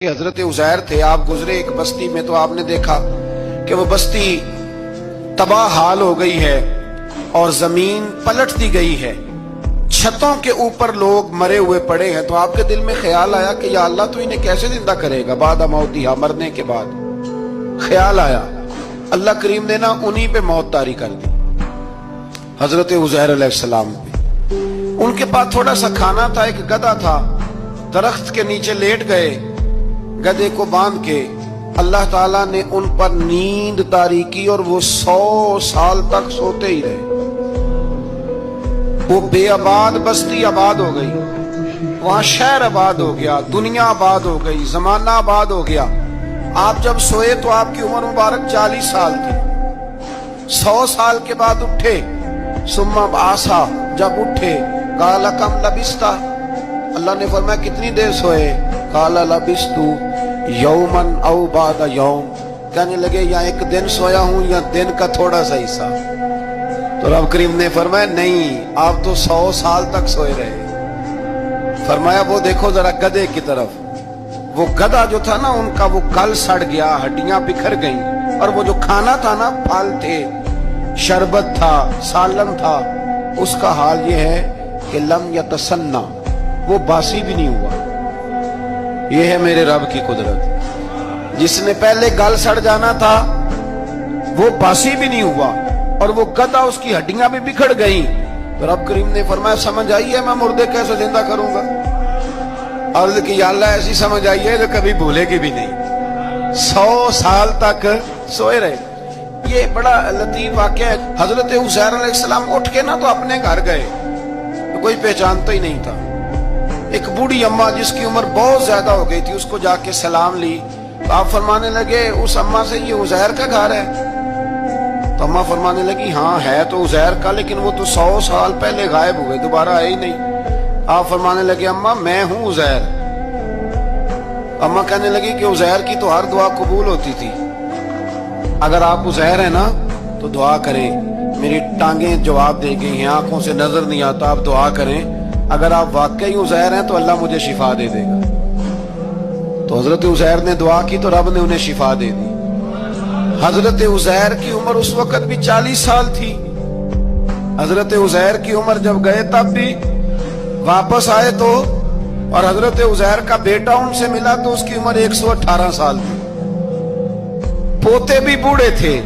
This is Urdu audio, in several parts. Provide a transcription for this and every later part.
حضرت عزیر تھے، آپ گزرے ایک بستی میں تو آپ نے دیکھا کہ وہ بستی تباہ حال ہو گئی ہے اور زمین پلٹ دی گئی ہے، چھتوں کے اوپر لوگ مرے ہوئے پڑے ہیں۔ تو آپ کے دل میں خیال آیا کہ یا اللہ تو انہیں کیسے زندہ کرے گا بعد موتہا، مرنے کے بعد۔ خیال آیا، اللہ کریم نے نا انہی پہ موت طاری کر دی، حضرت عزیر علیہ السلام پہ۔ ان کے پاس تھوڑا سا کھانا تھا، ایک گدھا تھا، درخت کے نیچے لیٹ گئے، گدھے کو باندھ کے اللہ تعالیٰ نے ان پر نیند طاری کی اور وہ 100 سال تک سوتے ہی رہے۔ وہ بے آباد بستی آباد ہو گئی، وہاں شہر آباد ہو گیا، دنیا آباد ہو گئی، زمانہ آباد ہو گیا۔ آپ جب سوئے تو آپ کی عمر مبارک 40 سال تھی۔ 100 سال کے بعد اٹھے، ثم بعثا، جب اٹھے قال کم لبثت، اللہ نے فرمایا کتنی دیر سوئے؟ قال لبثت یوما او بعد یوم، کہنے لگے یا ایک دن سویا ہوں یا دن کا تھوڑا سا حصہ۔ تو رب کریم نے فرمایا نہیں، آپ تو 100 سال تک سوئے رہے۔ فرمایا وہ دیکھو ذرا گدھے کی طرف، وہ گدھا جو تھا نا ان کا وہ کل سڑ گیا، ہڈیاں بکھر گئیں، اور وہ جو کھانا تھا نا، پھل تھے، شربت تھا، سالن تھا، اس کا حال یہ ہے کہ لم یتسنہ، وہ باسی بھی نہیں ہوا۔ یہ ہے میرے رب کی قدرت، جس نے پہلے گل سڑ جانا تھا وہ باسی بھی نہیں ہوا، اور وہ گدھا اس کی ہڈیاں بھی بکھر گئیں۔ تو رب کریم نے فرمایا سمجھ آئی ہے میں مردے کیسے زندہ کروں گا؟ عرض کی یا اللہ ایسی سمجھ آئی ہے جو کبھی بھولے گی بھی نہیں۔ 100 سال تک سوئے رہے۔ یہ بڑا لطیف واقعہ ہے۔ حضرت عزیر علیہ السلام اٹھ کے نا تو اپنے گھر گئے، کوئی پہچانتا ہی نہیں تھا۔ ایک بوڑھی اماں جس کی عمر بہت زیادہ ہو گئی تھی، اس کو جا کے سلام لی تو آپ فرمانے لگے اس اماں سے یہ عزیر کا گھر ہے؟ تو اماں فرمانے لگی ہاں ہے تو عزیر کا، لیکن وہ تو 100 سال پہلے غائب ہوئے، دوبارہ آئے ہی نہیں۔ آپ فرمانے لگے اماں میں ہوں عزیر۔ اماں کہنے لگی کہ عزیر کی تو ہر دعا قبول ہوتی تھی، اگر آپ عزیر ہیں نا تو دعا کریں، میری ٹانگیں جواب دے گئی ہیں، آنکھوں سے نظر نہیں آتا، آپ دعا کریں، اگر آپ واقعی عزیر ہیں تو اللہ مجھے شفا دے دے گا۔ تو حضرت عزیر نے دعا کی تو رب نے انہیں شفا دے دی۔ حضرت عزیر کی عمر اس وقت بھی 40 سال تھی۔ حضرت عزیر کی عمر جب گئے تب بھی واپس آئے تو، اور حضرت عزیر کا بیٹا ان سے ملا تو اس کی عمر 118 سال تھی، پوتے بھی بوڑھے تھے۔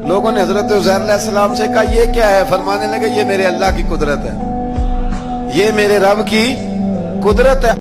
لوگوں نے حضرت عزیر علیہ السلام سے کہا یہ کیا ہے؟ فرمانے لگے یہ میرے اللہ کی قدرت ہے، یہ میرے رب کی قدرت ہے۔